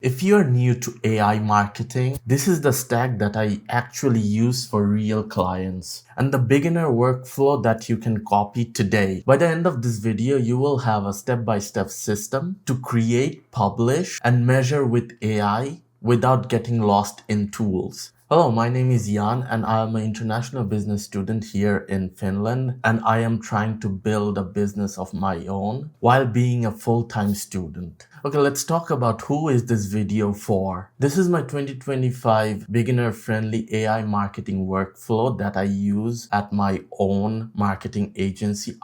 If you're new to AI marketing, this is the stack that I actually use for real clients and the beginner workflow that you can copy today. By the end of this video, you will have a step-by-step system to create, publish, and measure with AI without getting lost in tools. Hello, my name is Jan and I am an international business student here in Finland, and I am trying to build a business of my own while being a full-time student. Okay, let's talk about who is this video for. This is my 2025 beginner-friendly AI marketing workflow that I use at my own marketing agency,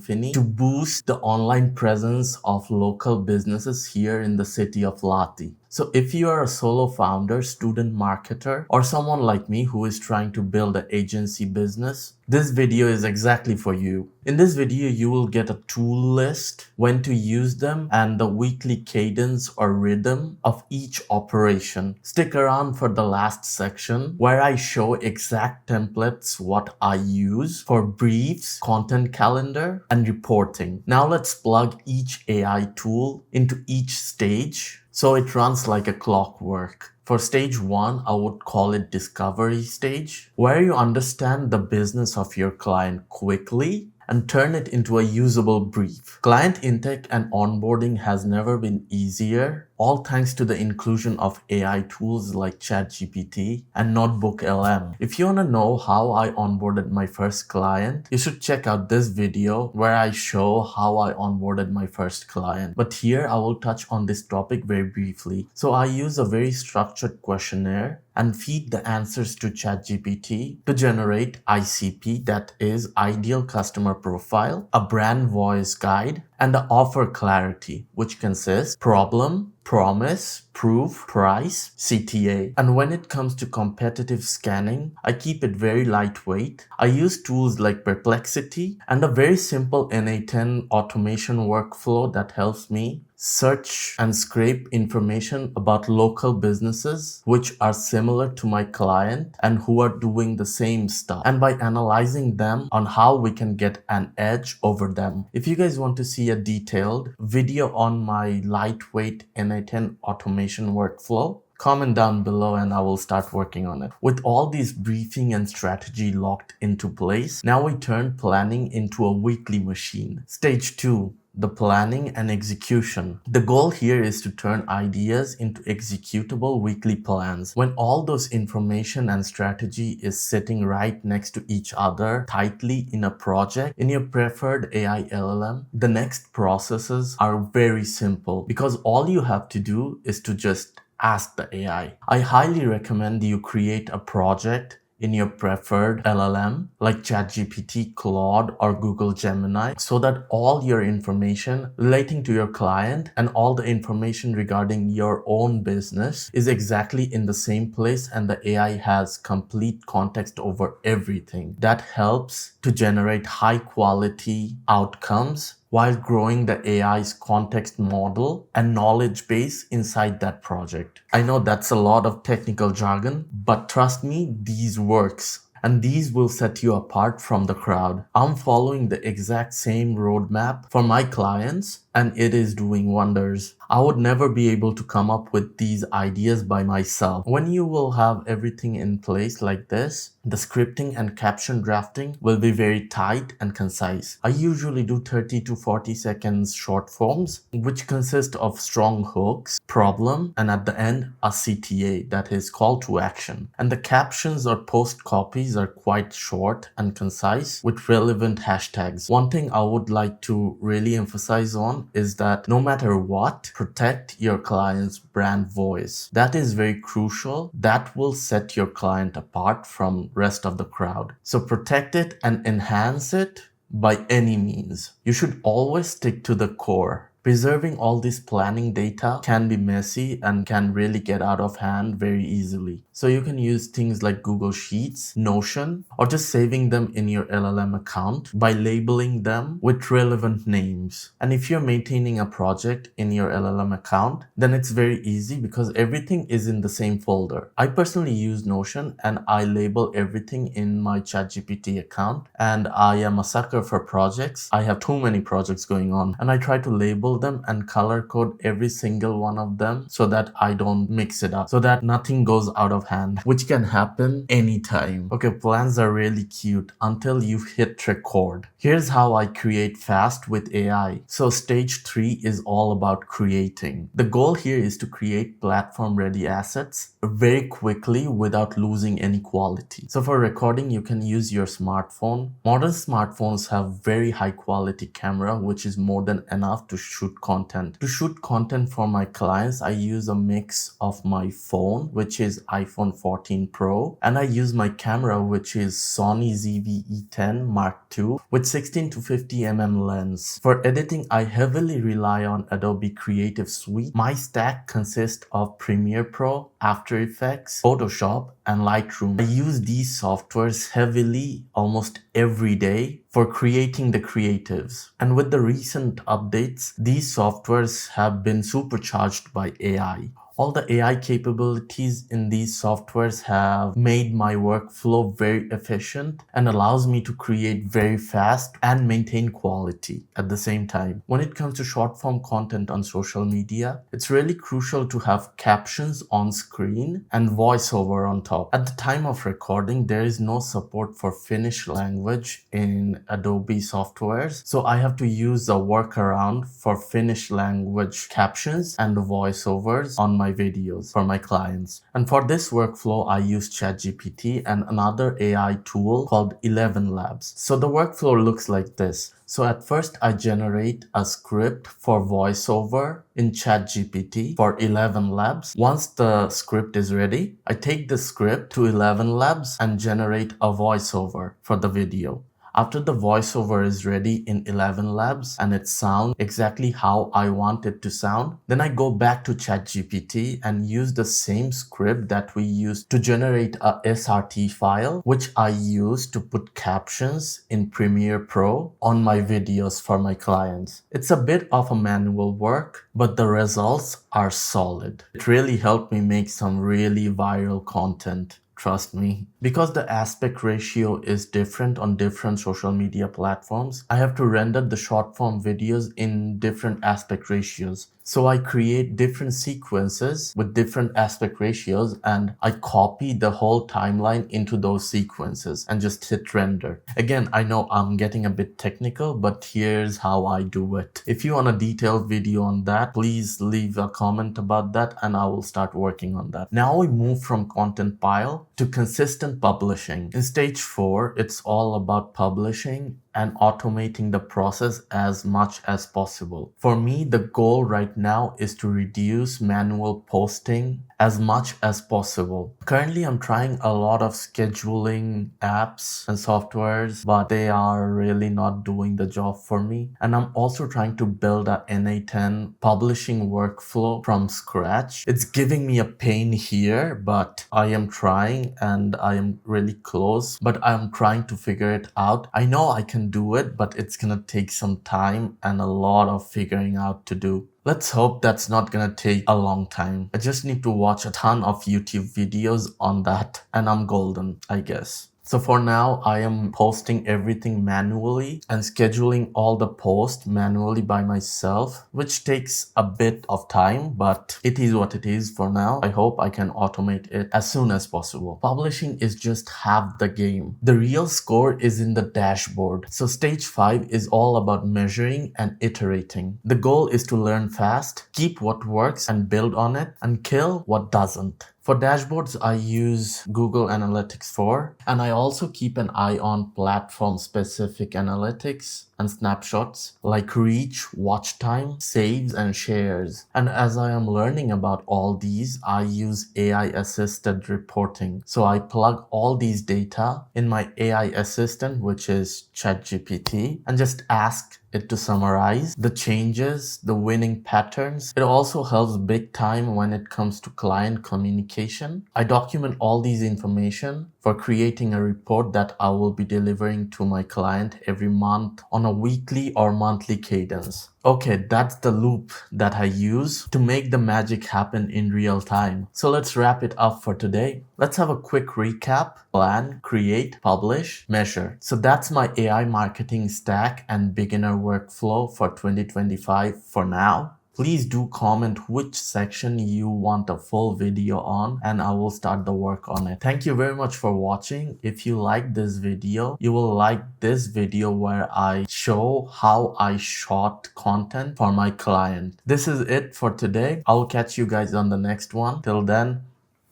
Finnish, to boost the online presence of local businesses here in the city of Lahti. So if you are a solo founder, student marketer, or someone like me who is trying to build an agency business, this video is exactly for you. In this video, you will get a tool list, when to use them, and the weekly cadence or rhythm of each operation. Stick around for the last section where I show exact templates what I use for briefs, content calendar, and reporting. Now let's plug each AI tool into each stage so it runs like a clockwork. For stage 1, I would call it discovery stage, where you understand the business of your client quickly and turn it into a usable brief. Client intake and onboarding has never been easier, all thanks to the inclusion of AI tools like ChatGPT and Notebook LM. If you want to know how I onboarded my first client, you should check out this video where I show how I onboarded my first client. But here I will touch on this topic very briefly. So I use a very structured questionnaire and feed the answers to ChatGPT to generate ICP, that is Ideal Customer Profile, a brand voice guide, and the offer clarity, which consists problem, promise, proof, price, CTA. And when it comes to competitive scanning, I keep it very lightweight. I use tools like Perplexity and a very simple NA10 automation workflow that helps me search and scrape information about local businesses which are similar to my client and who are doing the same stuff, and by analyzing them on how we can get an edge over them. If you guys want to see a detailed video on my lightweight NA10 automation workflow, comment down below and I will start working on it. With all these briefing and strategy locked into place, now we turn planning into a weekly machine. Stage 2. The planning and execution. The goal here is to turn ideas into executable weekly plans. When all those information and strategy is sitting right next to each other tightly in a project in your preferred AI LLM, the next processes are very simple because all you have to do is to just ask the AI. I highly recommend you create a project in your preferred LLM like ChatGPT, Claude, or Google Gemini, so that all your information relating to your client and all the information regarding your own business is exactly in the same place and the AI has complete context over everything. That helps to generate high quality outcomes while growing the AI's context model and knowledge base inside that project. I know that's a lot of technical jargon, but trust me, these works. And these will set you apart from the crowd. I'm following the exact same roadmap for my clients and it is doing wonders. I would never be able to come up with these ideas by myself. When you will have everything in place like this, the scripting and caption drafting will be very tight and concise. I usually do 30 to 40 seconds short forms, which consist of strong hooks, problem, and at the end, a CTA, that is call to action. And the captions or post copies are quite short and concise with relevant hashtags. One thing I would like to really emphasize on is that no matter what, protect your client's brand voice. That is very crucial. That will set your client apart from rest of the crowd. So protect it and enhance it by any means. You should always stick to the core. Preserving all this planning data can be messy and can really get out of hand very easily. So you can use things like Google Sheets, Notion, or just saving them in your LLM account by labeling them with relevant names. And if you're maintaining a project in your LLM account, then it's very easy because everything is in the same folder. I personally use Notion and I label everything in my ChatGPT account, and I am a sucker for projects. I have too many projects going on and I try to label label them and color code every single one of them so that I don't mix it up, so that nothing goes out of hand, which can happen anytime. Okay, plans are really cute until you hit record. Here's how I create fast with AI. So stage 3 is all about creating. The goal here is to create platform ready assets very quickly without losing any quality. So for recording, you can use your smartphone. Modern smartphones have very high quality camera, which is more than enough to shoot content. To shoot content for my clients, I use a mix of my phone, which is iPhone 14 Pro, and I use my camera, which is Sony ZV-E10 Mark II with 16 to 50 mm lens. For editing, I heavily rely on Adobe Creative Suite. My stack consists of Premiere Pro, After Effects, Photoshop, and Lightroom. I use these softwares heavily almost every day for creating the creatives. And with the recent updates, these softwares have been supercharged by AI. All the AI capabilities in these softwares have made my workflow very efficient and allows me to create very fast and maintain quality at the same time. When it comes to short form content on social media, it's really crucial to have captions on screen and voiceover on top. At the time of recording, there is no support for Finnish language in Adobe softwares, so I have to use a workaround for Finnish language captions and the voiceovers on my videos for my clients. And for this workflow, I use ChatGPT and another AI tool called 11 Labs. So the workflow looks like this. So at first I generate a script for voiceover in ChatGPT for 11 Labs. Once the script is ready, I take the script to 11 Labs and generate a voiceover for the video. After the voiceover is ready in 11 Labs and it sounds exactly how I want it to sound, then I go back to ChatGPT and use the same script that we used to generate a SRT file, which I use to put captions in Premiere Pro on my videos for my clients. It's a bit of a manual work, but the results are solid. It really helped me make some really viral content. Trust me. Because the aspect ratio is different on different social media platforms, I have to render the short form videos in different aspect ratios. So I create different sequences with different aspect ratios and I copy the whole timeline into those sequences and just hit render. Again, I know I'm getting a bit technical, but here's how I do it. If you want a detailed video on that, please leave a comment about that and I will start working on that. Now we move from content pile to consistent publishing. In stage 4, it's all about publishing and automating the process as much as possible. For me, the goal right now is to reduce manual posting as much as possible. Currently, I'm trying a lot of scheduling apps and softwares, but they are really not doing the job for me. And I'm also trying to build a NA10 publishing workflow from scratch. It's giving me a pain here, but I am trying and I am really close, but I'm trying to figure it out. I know I can do it, but it's gonna take some time and a lot of figuring out to do. Let's hope that's not gonna take a long time. I just need to watch a ton of YouTube videos on that and I'm golden, I guess. So for now, I am posting everything manually and scheduling all the posts manually by myself, which takes a bit of time, but it is what it is for now. I hope I can automate it as soon as possible. Publishing is just half the game. The real score is in the dashboard. So stage 5 is all about measuring and iterating. The goal is to learn fast, keep what works and build on it, and kill what doesn't. For dashboards, I use Google Analytics 4, and I also keep an eye on platform-specific analytics and snapshots like reach, watch time, saves, and shares. And as I am learning about all these, I use AI-assisted reporting. So I plug all these data in my AI assistant, which is ChatGPT, and just ask it to summarize the changes, the winning patterns. It also helps big time when it comes to client communication. I document all these information for creating a report that I will be delivering to my client every month on a weekly or monthly cadence. Okay, that's the loop that I use to make the magic happen in real time. So let's wrap it up for today. Let's have a quick recap: plan, create, publish, measure. So that's my AI marketing stack and beginner workflow for 2025 for now. Please do comment which section you want a full video on and I will start the work on it. Thank you very much for watching. If you like this video, you will like this video where I show how I shot content for my client. This is it for today. I'll catch you guys on the next one. Till then,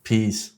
peace.